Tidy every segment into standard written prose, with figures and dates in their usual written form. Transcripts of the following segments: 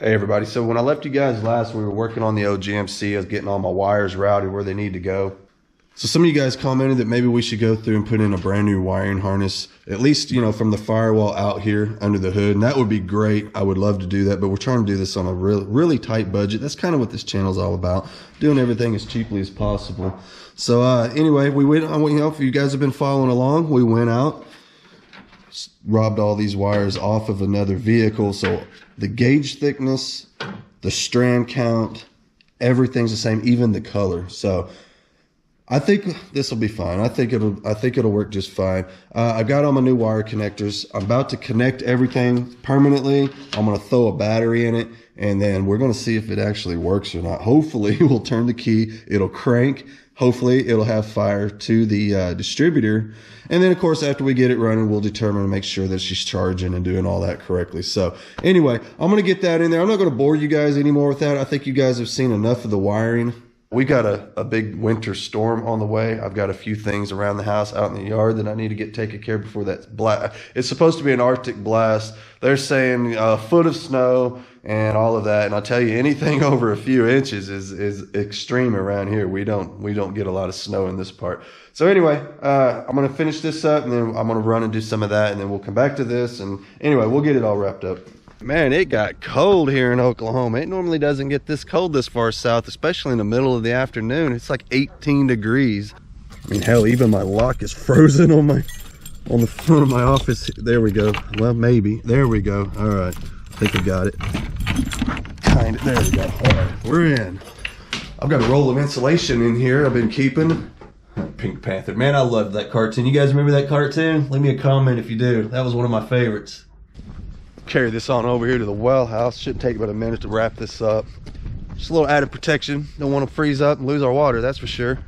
Hey everybody, so when I left you guys last, we were working on the old GMC. I was getting all my wires routed where they need to go. So some of you guys commented that maybe we should go through and put in a brand new wiring harness, at least, you know, from the firewall out here under the hood. And that would be great. I would love to do that, but we're trying to do this on a really tight budget. That's kind of what this channel is all about, doing everything as cheaply as possible. So anyway, we went on, you know, if you guys have been following along, we went out, robbed all these wires off of another vehicle. So the gauge thickness, the strand count, everything's the same, even the color. So I think this will be fine. I think it'll work just fine. I got all my new wire connectors. I'm about to connect everything permanently. I'm going to throw a battery in it, and then we're going to see if it actually works or not. Hopefully we'll turn the key, it'll crank. Hopefully it'll have fire to the distributor. And then of course, after we get it running, we'll determine to make sure that she's charging and doing all that correctly. So anyway, I'm going to get that in there. I'm not going to bore you guys anymore with that. I think you guys have seen enough of the wiring. We got a big winter storm on the way. I've got a few things around the house out in the yard that I need to get taken care of before that blast. It's supposed to be an Arctic blast. They're saying a foot of snow and all of that. And I'll tell you, anything over a few inches is extreme around here. We don't get a lot of snow in this part. So anyway, I'm going to finish this up, and then I'm going to run and do some of that, and then we'll come back to this. And anyway, we'll get it all wrapped up. Man, it got cold here in Oklahoma. It normally doesn't get this cold this far south, especially in the middle of the afternoon. It's like 18 degrees. I mean, hell, even my lock is frozen on the front of my office. There we go. Well, maybe. There we go. All right. I think I got it. Kind of. There we go. All right. We're in. I've got a roll of insulation in here I've been keeping. Pink Panther. Man, I loved that cartoon. You guys remember that cartoon? Leave me a comment if you do. That was one of my favorites. Carry this on over here to the well house. Shouldn't take about a minute to wrap this up. Just a little added protection. Don't want to freeze up and lose our water, that's for sure.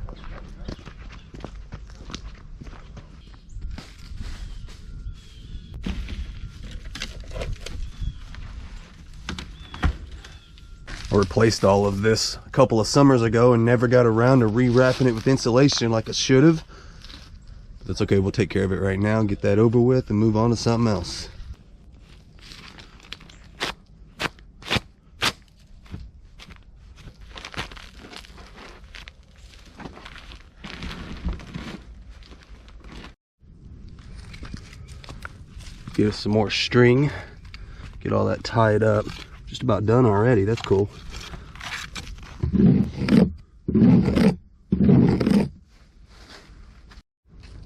I replaced all of this a couple of summers ago and never got around to re-wrapping it with insulation like I should have. That's okay, we'll take care of it right now, get that over with, and move on to something else. Get us some more string, get all that tied up. Just about done already, that's cool.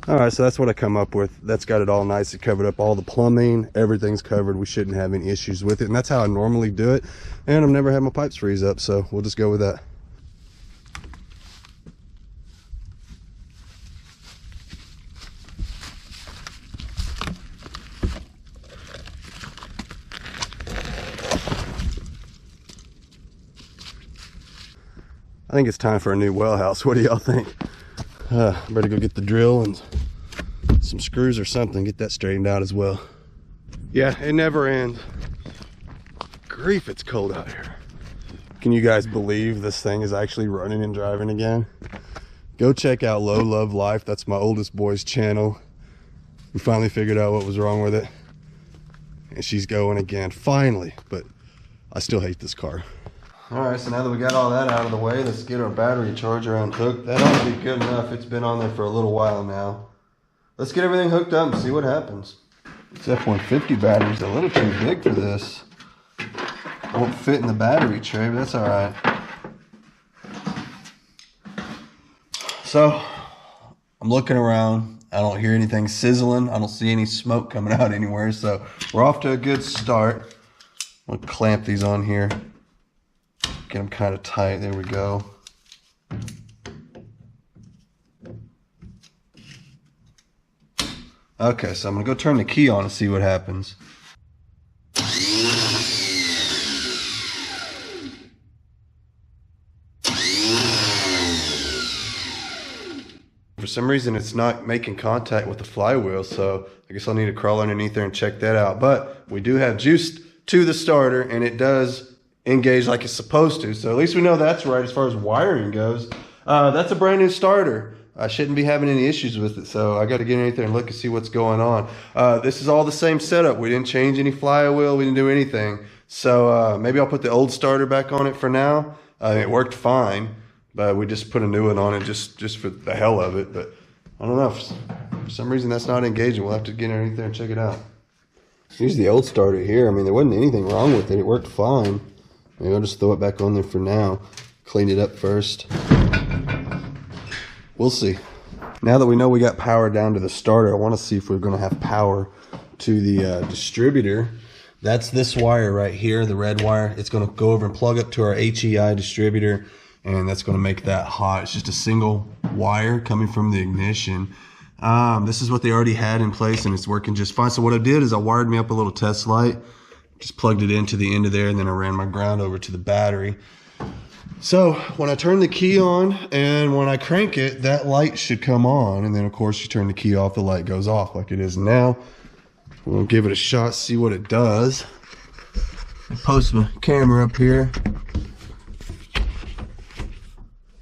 All right, so that's what I come up with. That's got it all nice. It covered up all the plumbing, everything's covered. We shouldn't have any issues with it, and that's how I normally do it. And I've never had my pipes freeze up, so we'll just go with that. I think it's time for a new well house. What do y'all think? Better go get the drill and some screws or something, get that straightened out as well. Yeah, it never ends. Grief, it's cold out here. Can you guys believe this thing is actually running and driving again? Go check out Low Love Life. That's my oldest boy's channel. We finally figured out what was wrong with it. And she's going again, finally. But I still hate this car. All right, so now that we got all that out of the way, let's get our battery charger unhooked. That ought to be good enough. It's been on there for a little while now. Let's get everything hooked up and see what happens. This F-150 battery's a little too big for this. Won't fit in the battery tray, but that's all right. So, I'm looking around. I don't hear anything sizzling. I don't see any smoke coming out anywhere, so we're off to a good start. I'm gonna clamp these on here. Get them kind of tight. There we go. Okay, so I'm gonna go turn the key on and see what happens. For some reason, it's not making contact with the flywheel, so I guess I'll need to crawl underneath there and check that out. But we do have juice to the starter, and it does engage like it's supposed to, so at least we know that's right as far as wiring goes. That's a brand new starter. I shouldn't be having any issues with it, so I got to get in there and look and see what's going on. This is all the same setup. We didn't change any flywheel, we didn't do anything. So maybe I'll put the old starter back on it for now. It worked fine, but we just put a new one on it just for the hell of it. But I don't know, for some reason that's not engaging. We'll have to get underneath there and check it out. Here's the old starter here. I mean, there wasn't anything wrong with it. It worked fine. Maybe I'll just throw it back on there for now. Clean it up first. We'll see. Now that we know we got power down to the starter, I want to see if we're going to have power to the distributor. That's this wire right here, the red wire. It's going to go over and plug up to our HEI distributor, and that's going to make that hot. It's just a single wire coming from the ignition. This is what they already had in place, and it's working just fine. So what I did is I wired me up a little test light, just plugged it into the end of there, and then I ran my ground over to the battery. So when I turn the key on and when I crank it, that light should come on. And then of course you turn the key off, the light goes off like it is now. We'll give it a shot, see what it does. I'll post my camera up here.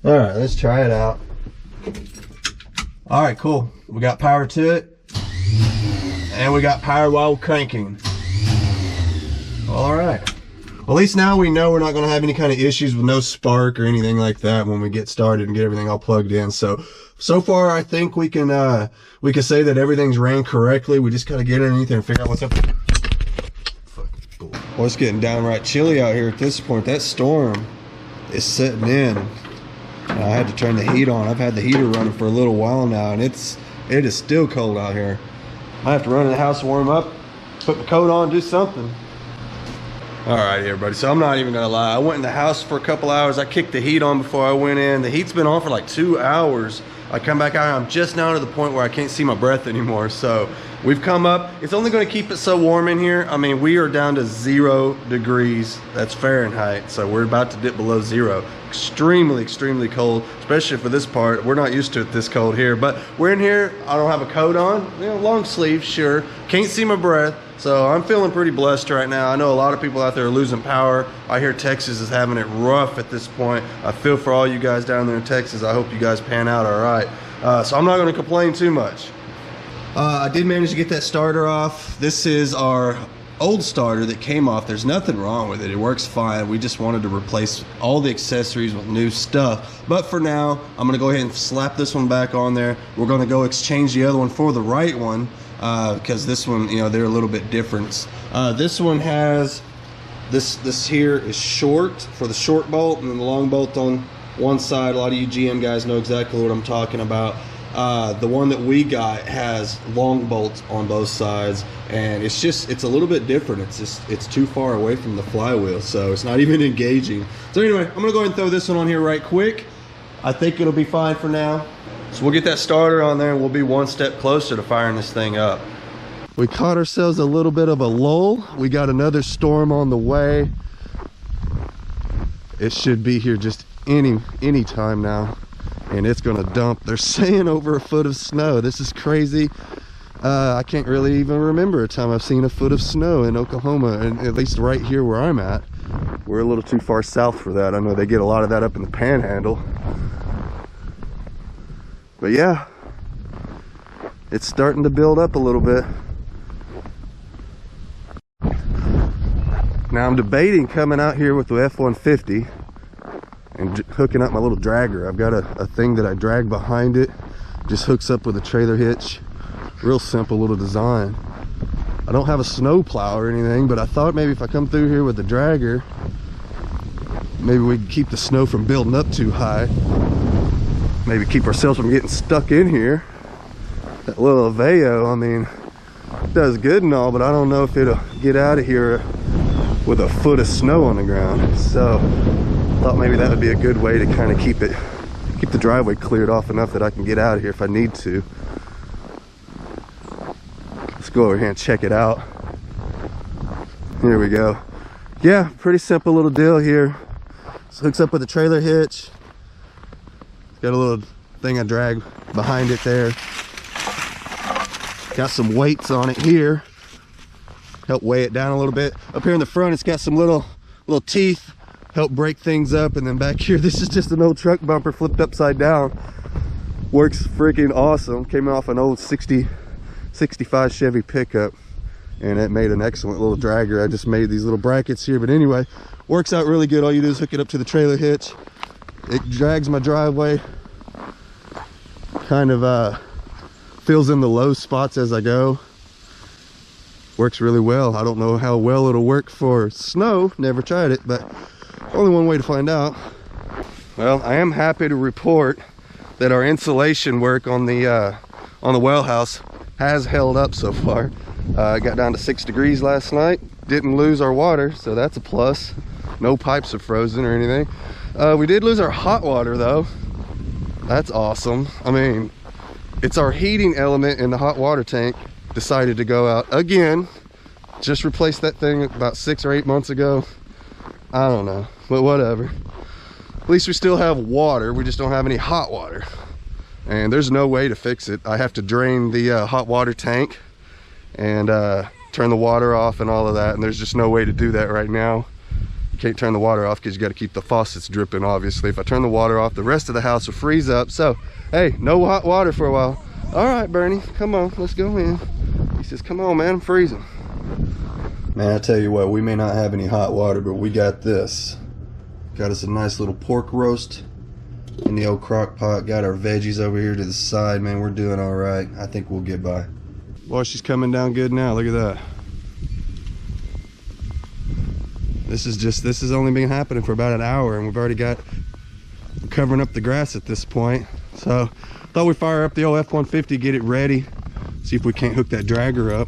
All right, let's try it out. All right, cool. We got power to it. And we got power while cranking. All right. Well, at least now we know we're not going to have any kind of issues with no spark or anything like that when we get started and get everything all plugged in. So far I think we can say that everything's ran correctly. We just got to get underneath there and figure out what's up. Well, it's getting downright chilly out here at this point. That storm is setting in. I had to turn the heat on. I've had the heater running for a little while now, and it is still cold out here. I have to run in the house, warm up, put my coat on, do something. All right, everybody, so I'm not even gonna lie. I went in the house for a couple hours. I kicked the heat on before I went in. The heat's been on for like 2 hours. I come back out, I'm just now to the point where I can't see my breath anymore. So we've come up. It's only gonna keep it so warm in here. I mean, we are down to 0 degrees. That's Fahrenheit. So we're about to dip below 0. Extremely, extremely cold, especially for this part. We're not used to it this cold here, but we're in here. I don't have a coat on, you know, long sleeve, sure. Can't see my breath. So I'm feeling pretty blessed right now. I know a lot of people out there are losing power. I hear Texas is having it rough at this point. I feel for all you guys down there in Texas. I hope you guys pan out all right. So I'm not gonna complain too much. I did manage to get that starter off. This is our old starter that came off. There's nothing wrong with it. It works fine. We just wanted to replace all the accessories with new stuff. But for now, I'm gonna go ahead and slap this one back on there. We're gonna go exchange the other one for the right one. Because this one, you know, they're a little bit different. This one has, this here is short for the short bolt, and then the long bolt on one side. A lot of you GM guys know exactly what I'm talking about. The one that we got has long bolts on both sides, and it's a little bit different. It's too far away from the flywheel, so it's not even engaging. So anyway, I'm gonna go ahead and throw this one on here right quick. I think it'll be fine for now. So we'll get that starter on there and we'll be one step closer to firing this thing up. We caught ourselves a little bit of a lull. We got another storm on the way. It should be here just any time now, and it's gonna dump. They're saying over 1 foot of snow. This is crazy. I can't really even remember a time I've seen 1 foot of snow in Oklahoma, and at least right here where I'm at. We're a little too far south for that. I know they get a lot of that up in the Panhandle. But yeah, it's starting to build up a little bit. Now I'm debating coming out here with the F-150 and hooking up my little dragger. I've got a thing that I drag behind it, just hooks up with a trailer hitch. Real simple little design. I don't have a snow plow or anything, but I thought maybe if I come through here with the dragger, maybe we can keep the snow from building up too high. Maybe keep ourselves from getting stuck in here. That little Aveo, I mean, it does good and all, but I don't know if it'll get out of here with 1 foot of snow on the ground. So I thought maybe that would be a good way to kind of keep the driveway cleared off enough that I can get out of here if I need to. Let's go over here and check it out. Here we go. Yeah, pretty simple little deal here. So hooks up with a trailer hitch. Got a little thing I drag behind it there. Got some weights on it here. Help weigh it down a little bit. Up here in the front, it's got some little teeth. Help break things up. And then back here, this is just an old truck bumper flipped upside down. Works freaking awesome. Came off an old 65 Chevy pickup. and it made an excellent little dragger. I just made these little brackets here, but anyway, works out really good. All you do is hook it up to the trailer hitch. It drags my driveway, kind of fills in the low spots as I go. Works really well. I don't know how well it'll work for snow, never tried it, but only one way to find out. Well, I am happy to report that our insulation work on the well house has held up so far. Got down to 6 degrees last night. Didn't lose our water, so that's a plus. No pipes are frozen or anything. We did lose our hot water though. That's awesome. I mean, it's our heating element in the hot water tank decided to go out again. Just replaced that thing about 6 or 8 months ago. I don't know, but whatever. At least we still have water. We just don't have any hot water. And there's no way to fix it. I have to drain the hot water tank and turn the water off and all of that. And there's just no way to do that right now. You can't turn the water off because you got to keep the faucets dripping, obviously. If I turn the water off, the rest of the house will freeze up. So, hey, no hot water for a while. All right, Bernie, come on, let's go in. He says, come on, man, I'm freezing. Man, I tell you what, we may not have any hot water, but we got this. Got us a nice little pork roast in the old crock pot. Got our veggies over here to the side. Man, we're doing all right. I think we'll get by. Boy, she's coming down good now. Look at that. This has only been happening for about an hour, and we've already got covering up the grass at this point. So thought we'd fire up the old F-150, get it ready, see if we can't hook that dragger up.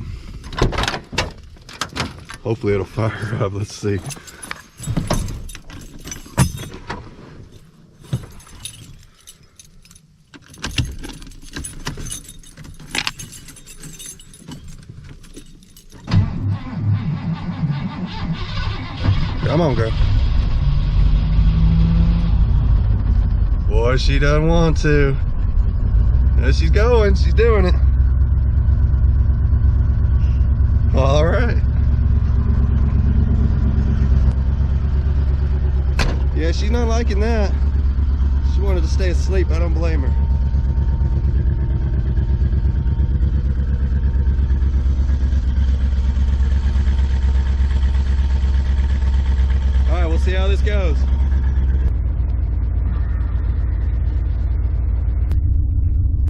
Hopefully it'll fire up. Let's see. Come on, girl. Boy, she doesn't want to. There she's going. She's doing it. All right. Yeah, she's not liking that. She wanted to stay asleep. I don't blame her. All right, we'll see how this goes.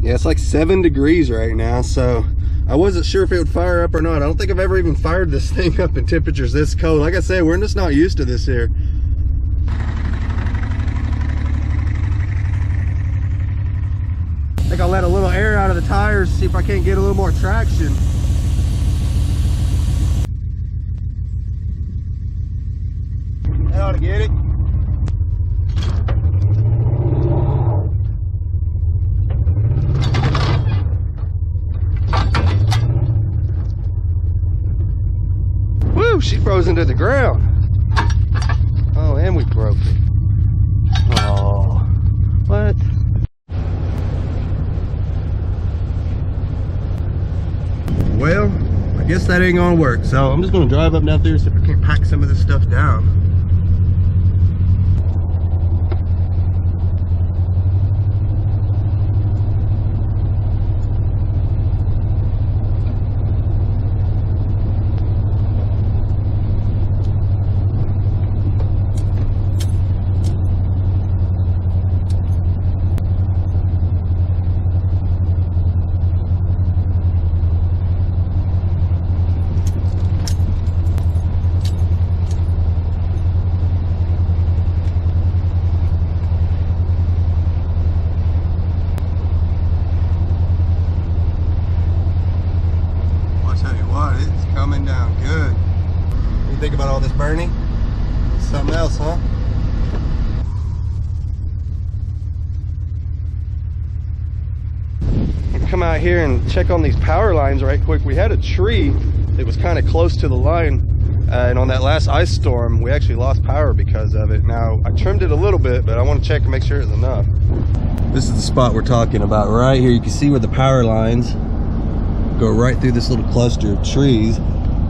Yeah, it's like 7 degrees right now, so I wasn't sure if it would fire up or not. I don't think I've ever even fired this thing up in temperatures this cold. Like I said, we're just not used to this here. I think I'll let a little air out of the tires, see if I can't get a little more traction. That ought to get it. Woo, she froze into the ground. Oh, and we broke it. Oh, what? Well, I guess that ain't gonna work. So I'm just gonna drive up down there, see if I can't pack some of this stuff down. Coming down good. What do you think about all this, Bernie? Something else, huh? Come out here and check on these power lines right quick. We had a tree that was kind of close to the line, and on that last ice storm we actually lost power because of it. Now I trimmed it a little bit, but I want to check and make sure it's enough. This is the spot we're talking about right here. You can see where the power lines go right through this little cluster of trees.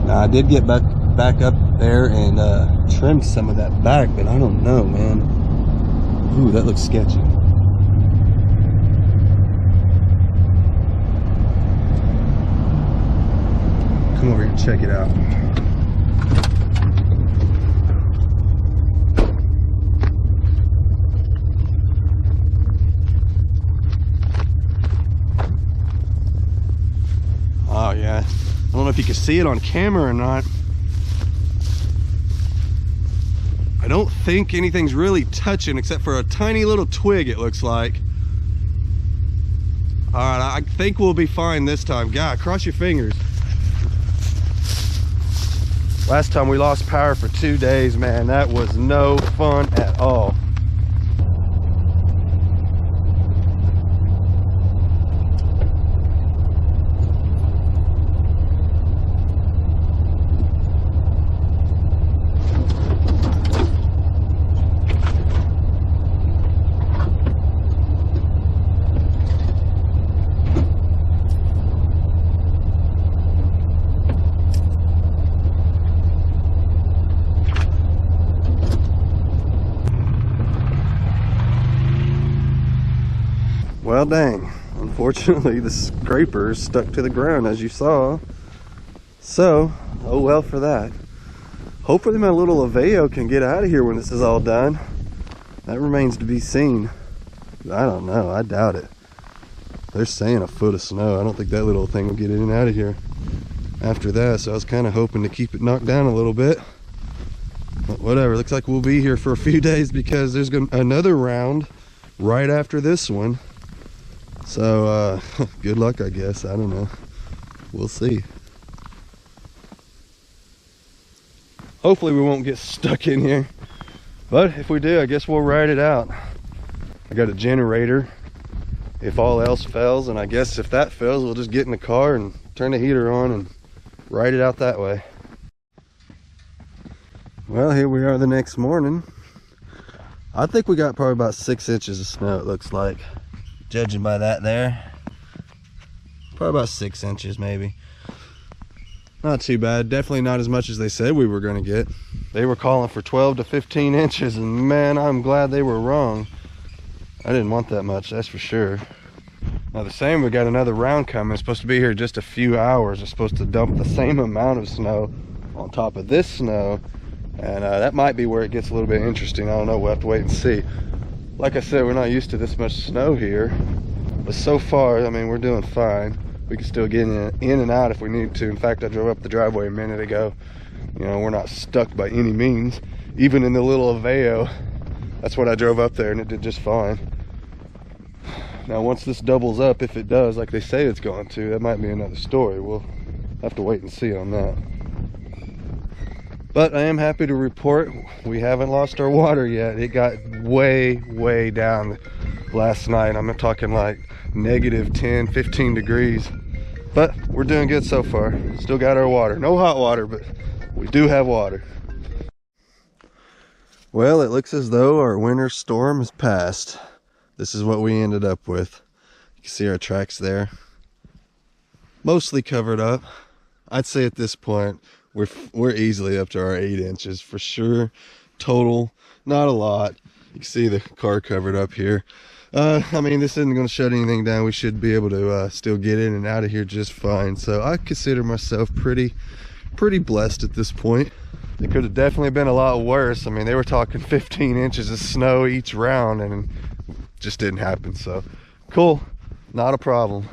Now I did get back up there and trimmed some of that back, but I don't know, man. Ooh, that looks sketchy. Come over here and check it out. Oh yeah, I don't know if you can see it on camera or not. I don't think anything's really touching except for a tiny little twig, it looks like. All right, I think we'll be fine this time. God, cross your fingers. Last time we lost power for 2 days, man. That was no fun at all. Well, dang. Unfortunately, the scraper is stuck to the ground, as you saw. So, oh well for that. Hopefully my little Aveo can get out of here when this is all done. That remains to be seen. I don't know. I doubt it. They're saying a foot of snow. I don't think that little thing will get in and out of here after that. So I was kind of hoping to keep it knocked down a little bit. But whatever. Looks like we'll be here for a few days because there's another round right after this one. So, good luck, I guess. I don't know. We'll see. Hopefully we won't get stuck in here. But if we do, I guess we'll ride it out. I got a generator if all else fails. And I guess if that fails, we'll just get in the car and turn the heater on and ride it out that way. Well, here we are the next morning. I think we got probably about 6 inches of snow, it looks like. Judging by that there, probably about 6 inches maybe. Not too bad. Definitely not as much as they said we were going to get. They were calling for 12 to 15 inches, and man, I'm glad they were wrong. I didn't want that much, that's for sure. Now the same, we got another round coming. It's supposed to be here just a few hours. It's supposed to dump the same amount of snow on top of this snow, and that might be where it gets a little bit interesting. I don't know, we'll have to wait and see. Like I said, we're not used to this much snow here, but so far, I mean, we're doing fine. We can still get in and out if we need to. In fact, I drove up the driveway a minute ago. You know, we're not stuck by any means. Even in the little Aveo, that's what I drove up there and it did just fine. Now, once this doubles up, if it does, like they say it's going to, that might be another story. We'll have to wait and see on that. But I am happy to report we haven't lost our water yet. It got way down last night. I'm talking like negative 10, 15 degrees. But we're doing good so far. Still got our water. No hot water, but we do have water. Well, it looks as though our winter storm has passed. This is what we ended up with. You can see our tracks there. Mostly covered up. I'd say at this point, we're easily up to our 8 inches for sure. Total, not a lot. You can see the car covered up here. I mean, this isn't going to shut anything down. We should be able to still get in and out of here just fine. So I consider myself pretty blessed at this point. It could have definitely been a lot worse. I mean, they were talking 15 inches of snow each round, and it just didn't happen. So cool, not a problem.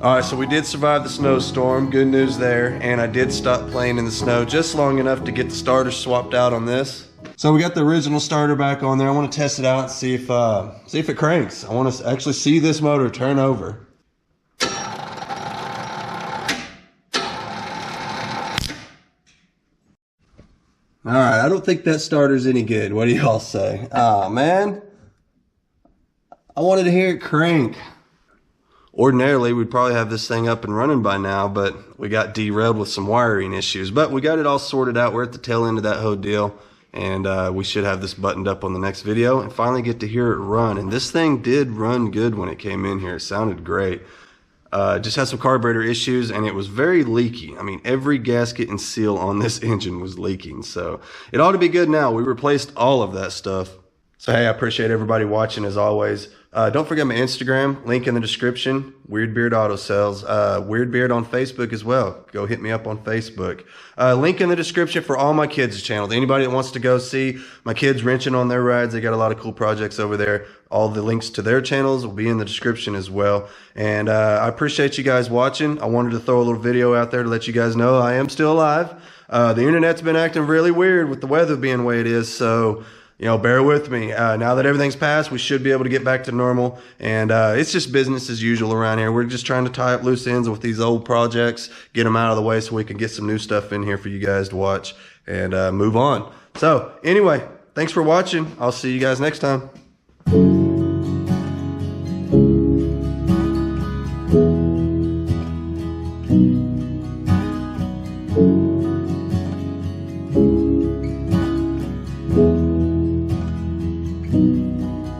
Alright, so we did survive the snowstorm. Good news there. And I did stop playing in the snow just long enough to get the starter swapped out on this. So we got the original starter back on there. I want to test it out and see if it cranks. I want to actually see this motor turn over. All right, I don't think that starter's any good. What do y'all say? Oh, man. I wanted to hear it crank. Ordinarily, we'd probably have this thing up and running by now, but we got derailed with some wiring issues. But we got it all sorted out. We're at the tail end of that whole deal, and we should have this buttoned up on the next video and finally get to hear it run. And this thing did run good when it came in here. It sounded great. Just had some carburetor issues, and it was very leaky. I mean, every gasket and seal on this engine was leaking, so it ought to be good now. We replaced all of that stuff. So hey, I appreciate everybody watching as always. Don't forget my Instagram, link in the description, Weird Beard Auto Sales. Weird Beard on Facebook as well. Go hit me up on Facebook. Link in the description for all my kids' channels. Anybody that wants to go see my kids wrenching on their rides, they got a lot of cool projects over there. All the links to their channels will be in the description as well. And I appreciate you guys watching. I wanted to throw a little video out there to let you guys know I am still alive. The internet's been acting really weird with the weather being the way it is, so you know, bear with me. Now that everything's passed, we should be able to get back to normal. And it's just business as usual around here. We're just trying to tie up loose ends with these old projects, get them out of the way so we can get some new stuff in here for you guys to watch and move on. So anyway, thanks for watching. I'll see you guys next time.